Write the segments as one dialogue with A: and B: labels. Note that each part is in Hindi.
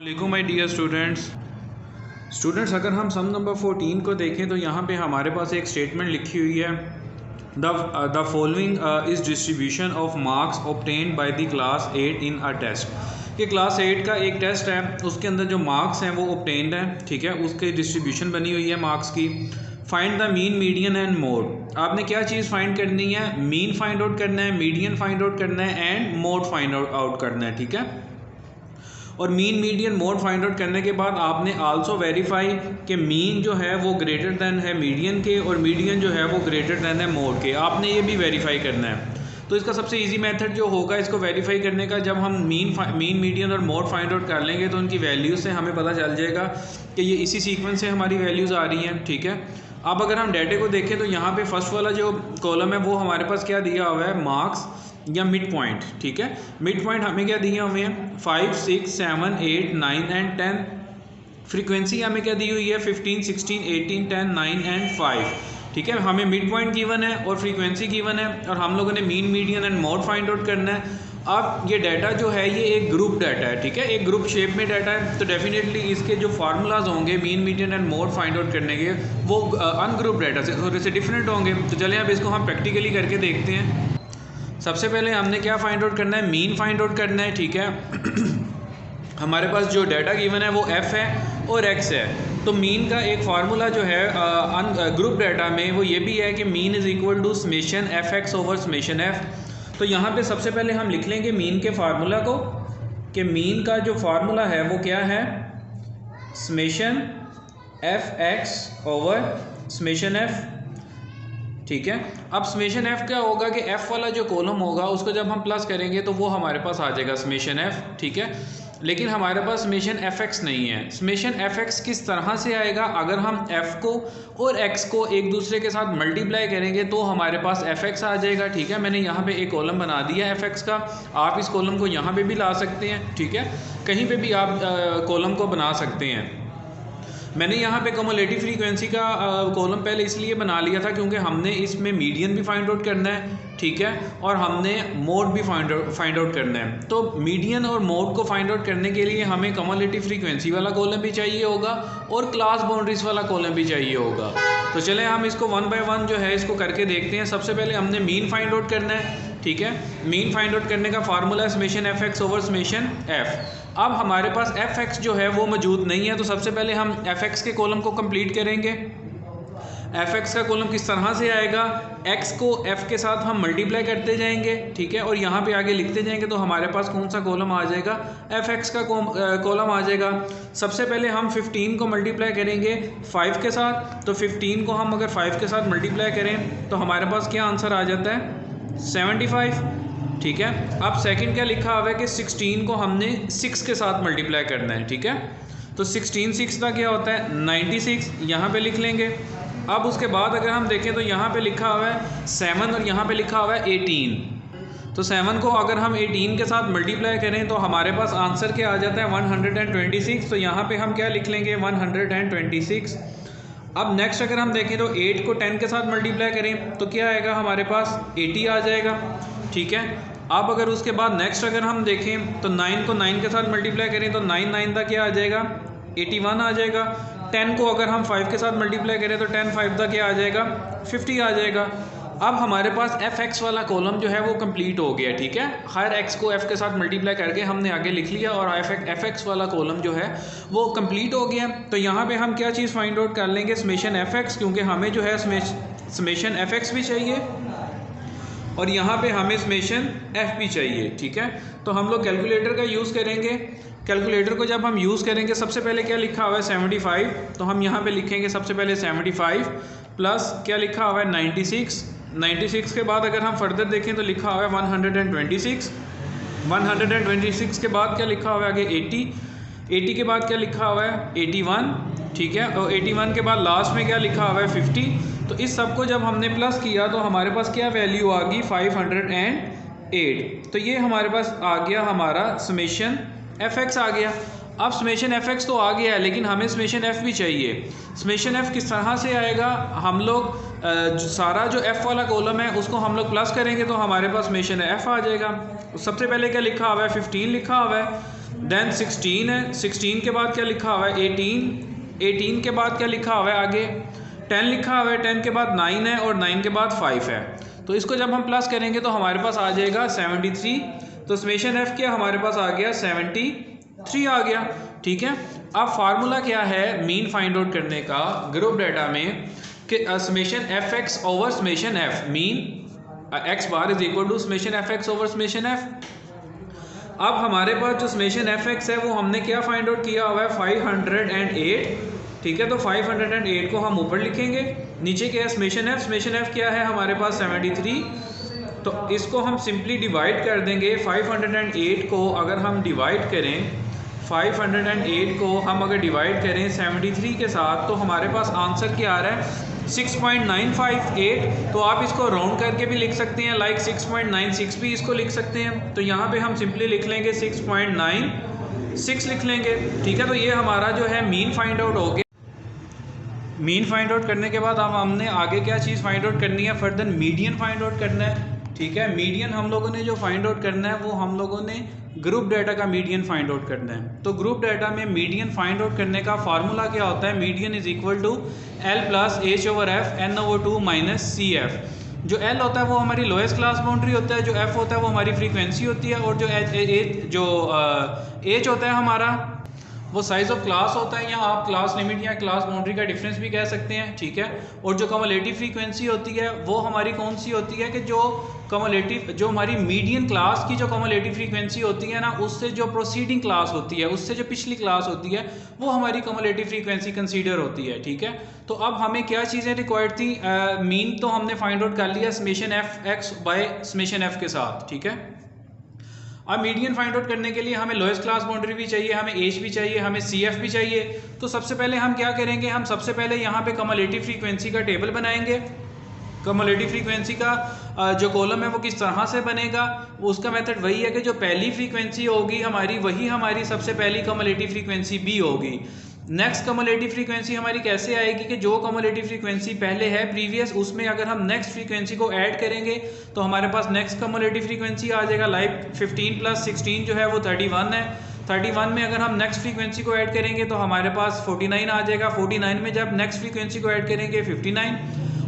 A: वालेकुम माय डियर स्टूडेंट्स, अगर हम सम नंबर 14 को देखें तो यहाँ पे हमारे पास एक स्टेटमेंट लिखी हुई है। The following is distribution of marks obtained by the class 8 in a test. कि क्लास 8 का एक टेस्ट है, उसके अंदर जो मार्क्स हैं वो ऑब्टेन्ड हैं, ठीक है, उसकी डिस्ट्रीब्यूशन बनी हुई है मार्क्स की। Find the mean, median and mode. आपने क्या चीज़ फाइंड करनी है? मीन फाइंड आउट करना है, मीडियन फाइंड आउट करना है एंड मोड फाइंड आउट करना है, ठीक है। और mean, median, mode find out करने के बाद आपने आल्सो वेरीफाई कि मीन जो है वो ग्रेटर दैन है मीडियन के और मीडियन जो है वो ग्रेटर दैन है मोड के। आपने ये भी वेरीफाई करना है। तो इसका सबसे इजी मेथड जो होगा इसको वेरीफाई करने का, जब हम मीन मीडियन और मोड फाइंड आउट कर लेंगे तो उनकी वैल्यूज़ से हमें पता चल जाएगा कि ये इसी सीक्वेंस से हमारी वैल्यूज़ आ रही हैं, ठीक है। अब अगर हम डाटे को देखें तो यहाँ पे फर्स्ट वाला जो कॉलम है वो हमारे पास क्या दिया हुआ है? मार्क्स या मिड पॉइंट, ठीक है। मिड पॉइंट हमें क्या दिया हुए हैं? 5, 6, 7, 8, 9 एंड 10। फ्रीक्वेंसी हमें क्या दी हुई है? 15, 16, 18, 10, 9 एंड 5, ठीक है। हमें मिड पॉइंट गिवन है और फ्रीक्वेंसी गिवन है और हम लोगों ने mean, median and mode find out करना है। अब ये डाटा जो है ये एक ग्रुप डाटा है, ठीक है, एक ग्रुप शेप में डाटा है, तो डेफिनेटली इसके जो फार्मूलाज होंगे mean, median and mode find out करने के वो अनग्रुप डाटा से थोड़े से डिफरेंट होंगे। तो चलें अब इसको हम प्रैक्टिकली करके देखते हैं। सबसे पहले हमने क्या फाइंड आउट करना है? मीन फाइंड आउट करना है, ठीक है। हमारे पास जो डाटा गिवन है वो एफ है और एक्स है। तो मीन का एक फार्मूला जो है ग्रुप डाटा में वो ये भी है कि mean is equal to summation F X over summation F. तो यहाँ पे सबसे पहले हम लिख लेंगे मीन के फार्मूला को, कि मीन का जो फार्मूला है वो क्या है? Summation F X over summation F, ठीक है। अब समेशन एफ क्या होगा कि एफ वाला जो कॉलम होगा उसको जब हम प्लस करेंगे तो वो हमारे पास आ जाएगा समेशन एफ, ठीक है। लेकिन हमारे पास समेशन एफ एक्स नहीं है। समेशन एफ एक्स किस तरह से आएगा? अगर हम एफ को और एक्स को एक दूसरे के साथ मल्टीप्लाई करेंगे तो हमारे पास एफ एक्स आ जाएगा, ठीक है। मैंने यहाँ पे एक कॉलम बना दिया एफ एक्स का, आप इस कॉलम को यहाँ पे भी ला सकते हैं, ठीक है, कहीं पे भी आप कॉलम को बना सकते हैं। मैंने यहाँ पे कम्युलेटिव फ्रीक्वेंसी का कॉलम पहले इसलिए बना लिया था क्योंकि हमने इसमें मीडियन भी फाइंड आउट करना है, ठीक है, और हमने मोड भी फाइंड आउट करना है। तो मीडियन और मोड को फाइंड आउट करने के लिए हमें कम्युलेटिव फ्रीक्वेंसी वाला कॉलम भी चाहिए होगा और क्लास बाउंड्रीज वाला कॉलम भी चाहिए होगा। तो चलें हम इसको वन बाय वन जो है इसको करके देखते हैं। सबसे पहले हमने मीन फाइंड आउट करना है, ठीक है। मीन फाइंड आउट करने का फार्मूला है summation F X over summation F. अब हमारे पास एफ एक्स जो है वो मौजूद नहीं है, तो सबसे पहले हम एफ एक्स के कॉलम को कंप्लीट करेंगे। एफ एक्स का कॉलम किस तरह से आएगा? एक्स को एफ के साथ हम मल्टीप्लाई करते जाएंगे, ठीक है, और यहाँ पे आगे लिखते जाएंगे तो हमारे पास कौन सा कॉलम आ जाएगा? एफ एक्स का कॉलम आ जाएगा। सबसे पहले हम 15 को मल्टीप्लाई करेंगे 5 के साथ, तो 15 को हम अगर 5 के साथ मल्टीप्लाई करें तो हमारे पास क्या आंसर आ जाता है? 75, ठीक है। अब सेकंड क्या लिखा हुआ है कि 16 को हमने 6 के साथ मल्टीप्लाई करना है, ठीक है। तो 16 6 का क्या होता है? 96, यहाँ पे लिख लेंगे। अब उसके बाद अगर हम देखें तो यहाँ पे लिखा हुआ है 7 और यहाँ पे लिखा हुआ है 18। तो 7 को अगर हम 18 के साथ मल्टीप्लाई करें तो हमारे पास आंसर क्या आ जाता है? 126। तो यहाँ पे हम क्या लिख लेंगे? 126। अब नेक्स्ट अगर हम देखें तो 8 को 10 के साथ मल्टीप्लाई करें तो क्या आएगा? हमारे पास 80 आ जाएगा, ठीक है। अब अगर उसके बाद नेक्स्ट अगर हम देखें तो 9 को 9 के साथ मल्टीप्लाई करें तो 9 9 का क्या आ जाएगा? 81 आ जाएगा। 10 को अगर हम 5 के साथ मल्टीप्लाई करें तो 10 5 का क्या आ जाएगा? 50 आ जाएगा। अब हमारे पास एफ एक्स वाला कॉलम जो है वो कंप्लीट हो गया, ठीक है। हर एक्स को एफ के साथ मल्टीप्लाई करके हमने आगे लिख लिया और एफ एक्स वाला कॉलम जो है वो कंप्लीट हो गया। तो यहाँ पे हम क्या चीज़ फाइंड आउट कर लेंगे? समेशन एफ एक्स, क्योंकि हमें जो है समेशन एफ एक्स भी चाहिए और यहाँ पे हमें समेशन एफ भी चाहिए, ठीक है। तो हम लोग कैलकुलेटर का यूज़ करेंगे। कैलकुलेटर को जब हम यूज़ करेंगे सबसे पहले क्या लिखा हुआ है? 75। तो हम यहाँ पे लिखेंगे सबसे पहले 75 प्लस क्या लिखा हुआ है? 96। 96 के बाद अगर हम फर्दर देखें तो लिखा हुआ है 126। 126 के बाद क्या लिखा हुआ है आगे? 80। 80 के बाद क्या लिखा हुआ है? 81, ठीक है। और 81 के बाद लास्ट में क्या लिखा हुआ है? 50। तो इस सब को जब हमने प्लस किया तो हमारे पास क्या वैल्यू आ गई? 508। तो ये हमारे पास आ गया हमारा समेशन एफ एक्स आ गया। अब समेशन एफ एक्स तो आ गया है लेकिन हमें समेशन एफ भी चाहिए। समेशन एफ किस तरह से आएगा? हम लोग सारा जो एफ वाला कॉलम है उसको हम लोग प्लस करेंगे तो हमारे पास समेशन एफ आ जाएगा। सबसे पहले क्या लिखा हुआ है? 15 लिखा हुआ है। देन 16 है, 16 के बाद क्या लिखा हुआ है 18, 18 के बाद क्या लिखा हुआ है आगे 10 लिखा हुआ है, 10 के बाद 9 है और 9 के बाद 5 है। तो इसको जब हम प्लस करेंगे तो हमारे पास आ जाएगा 73। तो समेशन एफ क्या हमारे पास आ गया 73 आ गया। ठीक है, अब फार्मूला क्या है मीन फाइंड आउट करने का ग्रुप डाटा में कि summation F X over summation F, mean X bar is equal to summation F X over summation F. अब हमारे पास जो समेशन एफ एक्स है वो हमने क्या फाइंड आउट किया हुआ है 508। ठीक है, तो 508 को हम ऊपर लिखेंगे, नीचे क्या है समेशन एफ क्या है हमारे पास 73। तो इसको हम सिंपली डिवाइड कर देंगे। 508 को अगर हम डिवाइड करें, 508 को हम अगर डिवाइड करें 73 के साथ तो हमारे पास आंसर क्या आ रहा है 6.958। तो आप इसको राउंड करके भी लिख सकते हैं, लाइक 6.96 भी इसको लिख सकते हैं। तो यहाँ पे हम सिंपली लिख लेंगे 6.96 लिख लेंगे। ठीक है, तो ये हमारा जो है मीन फाइंड आउट हो गया। मीन फाइंड आउट करने के बाद अब हमने आगे क्या चीज़ फाइंड आउट करनी है, फर्दर मीडियन फाइंड आउट करना है। ठीक है, मीडियन हम लोगों ने जो फाइंड आउट करना है वो हम लोगों ने ग्रुप डाटा का मीडियन फाइंड आउट करना है। तो ग्रुप डाटा में मीडियन फाइंड आउट करने का फार्मूला क्या होता है, median is equal to L plus H over F N over 2 minus C F. जो एल होता है वो हमारी लोएस्ट क्लास बाउंड्री होता है, जो एफ होता है वो हमारी फ्रीक्वेंसी होती है, और जो एच होता है हमारा वो साइज़ ऑफ क्लास होता है, या आप क्लास लिमिट या क्लास बाउंड्री का डिफरेंस भी कह सकते हैं। ठीक है, और जो कम्युलेटिव फ्रीक्वेंसी होती है वो हमारी कौन सी होती है कि जो कम्युलेटिव जो हमारी मीडियन क्लास की जो कम्युलेटिव फ्रीक्वेंसी होती है ना, उससे जो प्रोसीडिंग क्लास होती है, उससे जो पिछली क्लास होती है वो हमारी कम्युलेटिव फ्रीक्वेंसी कंसीडर होती है। ठीक है, तो अब हमें क्या चीज़ें रिक्वायर्ड थी, मीन तो हमने फाइंड आउट कर लिया summation F x by summation F के साथ। ठीक है, अब मीडियन फाइंड आउट करने के लिए हमें लोएस्ट क्लास बाउंड्री भी चाहिए, हमें एच भी चाहिए, हमें सी एफ भी चाहिए। तो सबसे पहले हम क्या करेंगे, हम सबसे पहले यहाँ पे कम्युलेटिव फ्रीक्वेंसी का टेबल बनाएंगे। कम्युलेटिव फ्रीक्वेंसी का जो कॉलम है वो किस तरह से बनेगा, उसका मेथड वही है कि जो पहली फ्रीक्वेंसी होगी हमारी वही हमारी सबसे पहली कम्युलेटिव फ्रीक्वेंसी भी होगी। नेक्स्ट कम्युलेटिव फ्रीक्वेंसी हमारी कैसे आएगी कि जो कम्युलेटिव फ्रीक्वेंसी पहले है प्रीवियस, उसमें अगर हम नेक्स्ट फ्रीक्वेंसी को ऐड करेंगे तो हमारे पास नेक्स्ट कम्युलेटिव फ्रीक्वेंसी आ जाएगा। लाइक 15 प्लस 16 जो है वो 31 है। 31 में अगर हम नेक्स्ट फ्रीक्वेंसी को ऐड करेंगे तो हमारे पास 49 आ जाएगा। 49 में जब नेक्स्ट फ्रीक्वेंसी को ऐड करेंगे 59,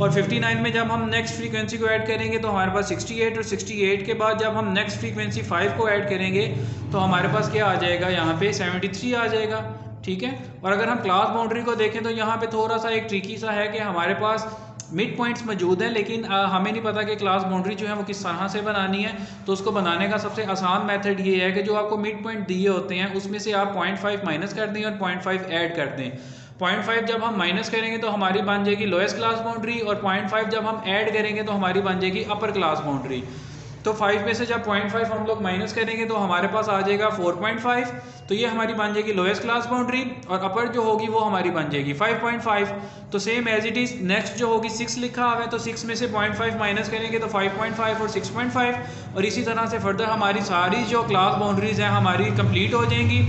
A: और 59 में जब हम नेक्स्ट फ्रीक्वेंसी को ऐड करेंगे तो हमारे पास 68, और 68 के बाद जब हम नेक्स्ट फ्रीक्वेंसी 5 को ऐड करेंगे तो हमारे पास क्या आ जाएगा, यहाँ पे 73 आ जाएगा। ठीक है, और अगर हम क्लास बाउंड्री को देखें तो यहाँ पे थोड़ा सा एक ट्रिकी सा है कि हमारे पास मिड पॉइंट्स मौजूद हैं, लेकिन हमें नहीं पता कि क्लास बाउंड्री जो है वो किस तरह से बनानी है। तो उसको बनाने का सबसे आसान मेथड ये है कि जो आपको मिड पॉइंट दिए होते हैं उसमें से आप 0.5 माइनस कर दें और 0.5 ऐड कर दें। 0.5 जब हम माइनस करेंगे तो हमारी बन जाएगी लोएस्ट क्लास बाउंड्री, और 0.5 जब हम ऐड करेंगे तो हमारी बन जाएगी अपर क्लास बाउंड्री। तो 5 में से जब 0.5 हम लोग माइनस करेंगे तो हमारे पास आ जाएगा 4.5। तो ये हमारी बन जाएगी लोएस्ट क्लास बाउंड्री, और अपर जो होगी वो हमारी बन जाएगी 5.5। तो same as it is next जो होगी 6 लिखा हुआ है, तो 6 में से 0.5 माइनस करेंगे तो 5.5 और 6.5, और इसी तरह से फर्दर हमारी सारी जो क्लास बाउंड्रीज हैं हमारी कंप्लीट हो जाएंगी।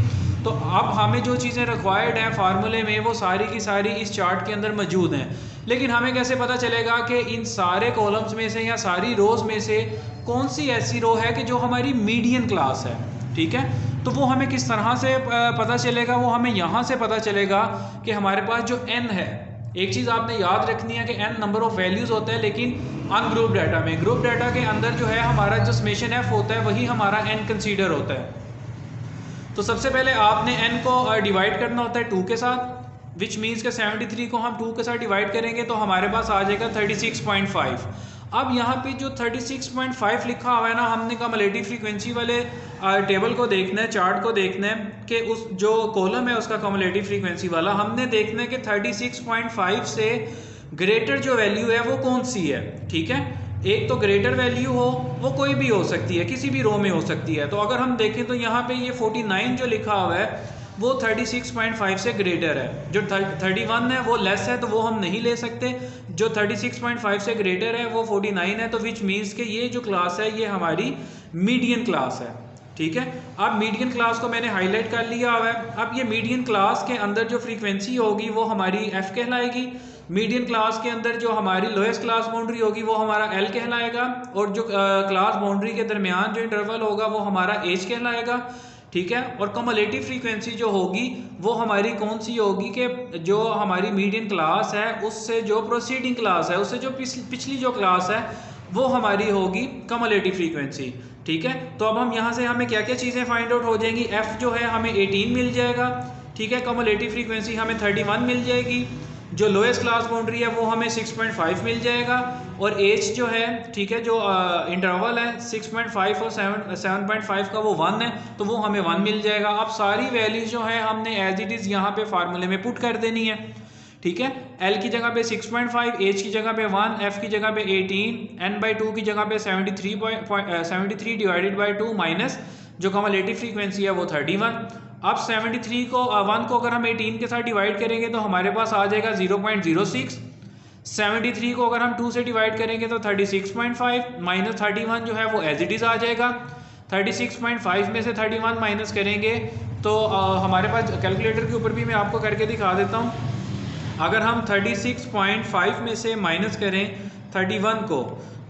A: तो अब हमें जो चीज़ें रिक्वायर्ड हैं फार्मूले में वो सारी की सारी इस चार्ट के अंदर मौजूद हैं। लेकिन हमें कैसे पता चलेगा कि इन सारे कॉलम्स में से या सारी रोज़ में से कौन सी ऐसी रो है कि जो हमारी मीडियन क्लास है। ठीक है, तो वो हमें किस तरह से पता चलेगा, वो हमें यहाँ से पता चलेगा कि हमारे पास जो n है, एक चीज़ आपने याद रखनी है कि n नंबर ऑफ वैल्यूज़ होता है, लेकिन अनग्रुप डाटा में ग्रुप डाटा के अंदर जो है हमारा जो समेशन f होता है वही हमारा n कंसीडर होता है। तो सबसे पहले आपने n को डिवाइड करना होता है 2 के साथ, विच मीन्स के 73 को हम 2 के साथ डिवाइड करेंगे तो हमारे पास आ जाएगा 36.5। अब यहाँ पे जो 36.5 लिखा हुआ है ना, हमने कम्युलेटिव फ्रीक्वेंसी वाले टेबल को देखना है, चार्ट को देखना है कि उस जो कॉलम है उसका कम्युलेटिव फ्रीक्वेंसी वाला हमने देखना है कि 36.5 से ग्रेटर जो वैल्यू है वो कौन सी है। ठीक है, एक तो ग्रेटर वैल्यू हो, वो कोई भी हो सकती है, किसी भी रो में हो सकती है। तो अगर हम देखें तो यहाँ पे ये 49 जो लिखा हुआ है वो 36.5 से ग्रेटर है। जो 31 है वो लेस है तो वो हम नहीं ले सकते। जो 36.5 से ग्रेटर है वो 49 है, तो विच मीन्स के ये जो क्लास है ये हमारी मीडियन क्लास है। ठीक है, अब मीडियन क्लास को मैंने हाईलाइट कर लिया हुआ है। अब ये मीडियन क्लास के अंदर जो फ्रीक्वेंसी होगी वो हमारी एफ कहलाएगी। मीडियन क्लास के अंदर जो हमारी लोएस्ट क्लास बाउंड्री होगी वो हमारा एल कहलाएगा, और जो क्लास बाउंड्री के दरमियान जो इंटरवल होगा वो हमारा एच कहलाएगा। ठीक है। और कम्युलेटिव फ्रीक्वेंसी जो होगी वो हमारी कौन सी होगी कि जो हमारी मीडियन क्लास है उससे जो प्रोसीडिंग क्लास है, उससे जो पिछली जो क्लास है वो हमारी होगी कम्युलेटिव फ्रीक्वेंसी। ठीक है। तो अब हम यहाँ से हमें क्या क्या चीज़ें फाइंड आउट हो जाएंगी। एफ जो है हमें 18 मिल जाएगा। ठीक है। कम्युलेटिव फ्रीक्वेंसी हमें 31 मिल जाएगी। जो लोएस्ट क्लास बाउंड्री है वो हमें 6.5 मिल जाएगा। और एच जो है, ठीक है, जो इंटरवल है 6.5 और 7.5 का वो 1 है, तो वो हमें 1 मिल जाएगा। अब सारी वैल्यूज जो है हमने एज इट इज़ यहाँ पे फार्मूले में पुट कर देनी है। ठीक है। L की जगह पे 6.5, H की जगह पे 1, F की जगह पे 18, N/2 की जगह पे 73 डिवाइडेड बाई 2 माइनस जो कम्युलेटिव फ्रीक्वेंसी है वो 31। अब 73 को 1 को अगर हम 18 के साथ डिवाइड करेंगे तो हमारे पास आ जाएगा 0.06। 73 को अगर हम 2 से डिवाइड करेंगे तो 36.5 माइनस 31 जो है वो एज इट इज़ आ जाएगा। 36.5 में से 31 माइनस करेंगे तो हमारे पास कैलकुलेटर के ऊपर भी मैं आपको करके दिखा देता हूँ। अगर हम 36.5 में से माइनस करें 31 को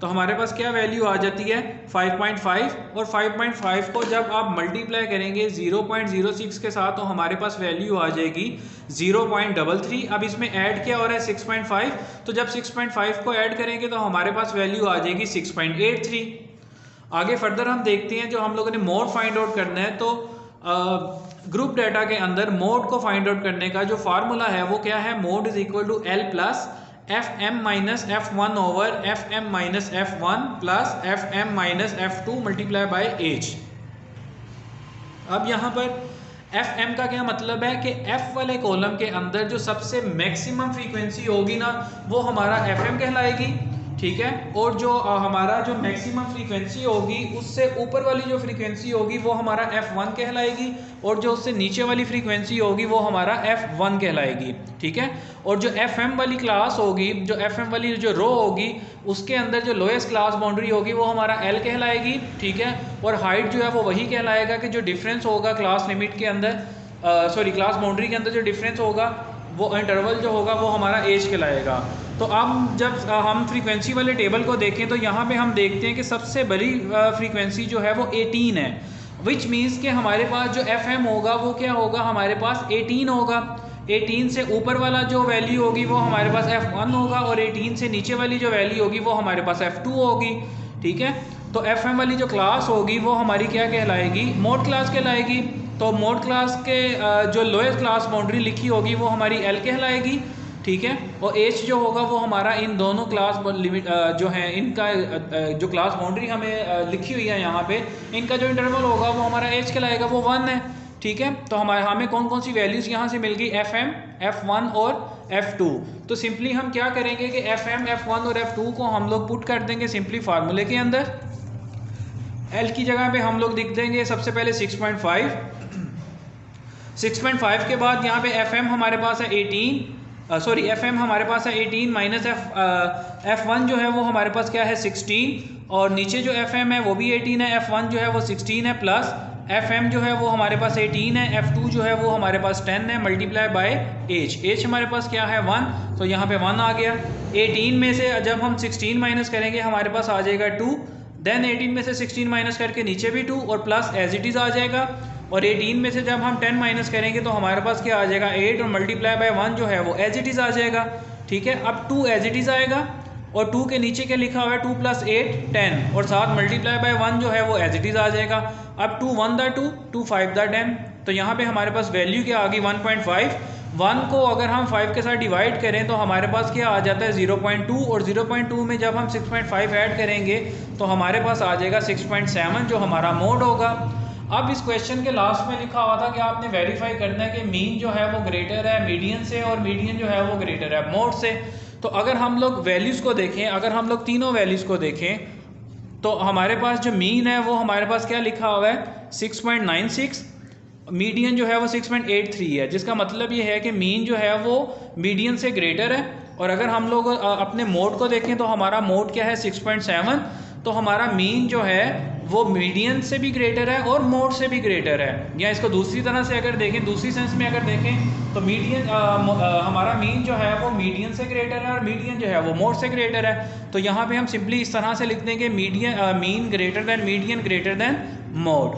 A: तो हमारे पास क्या वैल्यू आ जाती है 5.5। और 5.5 को जब आप मल्टीप्लाई करेंगे 0.06 के साथ तो हमारे पास वैल्यू आ जाएगी 0.33। अब इसमें ऐड क्या हो रहा है 6.5, तो जब 6.5 को ऐड करेंगे तो हमारे पास वैल्यू आ जाएगी 6.83। आगे फर्दर हम देखते हैं, जो हम लोगों ने मोड फाइंड आउट करना है तो ग्रुप डाटा के अंदर मोड को फाइंड आउट करने का जो फार्मूला है वो क्या है, mode is equal to L plus Fm minus F1 over Fm minus F1 plus Fm minus F2 multiply by H. अब यहाँ पर Fm का क्या मतलब है कि F वाले कॉलम के अंदर जो सबसे मैक्सिमम फ्रीक्वेंसी होगी ना वो हमारा Fm कहलाएगी। ठीक है। और जो हमारा जो मैक्सिमम फ्रीक्वेंसी होगी उससे ऊपर वाली जो फ्रीक्वेंसी होगी वो हमारा F1 कहलाएगी। और जो उससे नीचे वाली फ्रीक्वेंसी होगी वो हमारा F1 कहलाएगी। ठीक है। और जो Fm वाली क्लास होगी, जो Fm वाली जो रो होगी उसके अंदर जो लोएस्ट क्लास बाउंड्री होगी वो हमारा L कहलाएगी। ठीक है। और हाइट जो है वो वही कहलाएगा कि जो डिफरेंस होगा क्लास लिमिट के अंदर, क्लास बाउंड्री के अंदर जो डिफरेंस होगा वो इंटरवल जो होगा वो हमारा एज कहलाएगा। तो अब जब हम फ्रीक्वेंसी वाले टेबल को देखें तो यहाँ पे हम देखते हैं कि सबसे बड़ी फ्रीक्वेंसी जो है वो 18 है, विच मीन्स कि हमारे पास जो Fm होगा वो क्या होगा, हमारे पास 18 होगा। 18 से ऊपर वाला जो वैल्यू होगी वो हमारे पास F1 होगा और 18 से नीचे वाली जो वैल्यू होगी वो हमारे पास F2 होगी। ठीक है। तो Fm वाली जो क्लास होगी वो हमारी क्या कहलाएगी, मोड क्लास कहलाएगी। तो मोड क्लास के जो लोएस्ट क्लास बाउंड्री लिखी होगी वो हमारी L कहलाएगी। ठीक है। और H जो होगा वो हमारा इन दोनों क्लास लिमिट जो है इनका जो क्लास बाउंड्री हमें लिखी हुई है यहाँ पे, इनका जो इंटरवल होगा वो हमारा H कहलाएगा, वो 1 है। ठीक है। तो हमें कौन कौन सी वैल्यूज़ यहाँ से मिल गई, Fm, F1 और F2। तो सिंपली हम क्या करेंगे कि Fm, F1 और F2 को हम लोग पुट कर देंगे सिंपली फार्मूले के अंदर। L की जगह पे हम लोग लिख देंगे सबसे पहले 6.5। 6.5 के बाद यहाँ पे Fm हमारे पास है 18, Fm हमारे पास है 18 माइनस F1 जो है वो हमारे पास क्या है 16, और नीचे जो Fm है वो भी 18 है, F1 जो है वो 16 है, प्लस Fm जो है वो हमारे पास 18 है, F2 जो है वो हमारे पास 10 है, मल्टीप्लाई बाय H हमारे पास क्या है 1, तो यहाँ पे 1 आ गया। 18 में से जब हम 16 माइनस करेंगे हमारे पास आ जाएगा 2, देन 18 में से 16 माइनस करके नीचे भी 2 और प्लस एज इट इज़ आ जाएगा। और 18 में से जब हम 10 माइनस करेंगे तो हमारे पास क्या आ जाएगा 8 और मल्टीप्लाई बाय 1 जो है वो एज इट इज़ आ जाएगा। ठीक है। अब 2 एज इट इज़ आएगा और 2 के नीचे क्या लिखा हुआ है 2 प्लस 8 10 और साथ मल्टीप्लाई बाय 1 जो है वो एज इट इज़ आ जाएगा। अब 2 1 दा 2, 2 5 दा 10, तो यहाँ पे हमारे पास वैल्यू क्या आ गई 1.5। 1 को अगर हम 5 के साथ डिवाइड करें तो हमारे पास क्या आ जाता है 0.2, और 0.2 में जब हम 6.5 ऐड करेंगे तो हमारे पास आ जाएगा 6.7 जो हमारा मोड होगा। अब इस क्वेश्चन के लास्ट में लिखा हुआ था कि आपने वेरीफाई करना है कि मीन जो है वो ग्रेटर है मीडियन से और मीडियन जो है वो ग्रेटर है मोड से। तो अगर हम लोग वैल्यूज़ को देखें, अगर हम लोग तीनों वैल्यूज़ को देखें तो हमारे पास जो मीन है वो हमारे पास क्या लिखा हुआ है 6.96, मीडियन जो है वो 6.83 है, जिसका मतलब ये है कि मीन जो है वो मीडियन से ग्रेटर है। और अगर हम लोग अपने मोड को देखें तो हमारा मोड क्या है 6.7, तो हमारा मीन जो है वो मीडियन से भी ग्रेटर है और मोड से भी ग्रेटर है। या इसको दूसरी तरह से अगर देखें, दूसरी सेंस में अगर देखें तो मीडियन हमारा मीन जो है वो मीडियन से ग्रेटर है और मीडियन जो है वो मोड से ग्रेटर है। तो यहाँ पे हम सिंपली इस तरह से लिख देंगे mean greater than median greater than mode.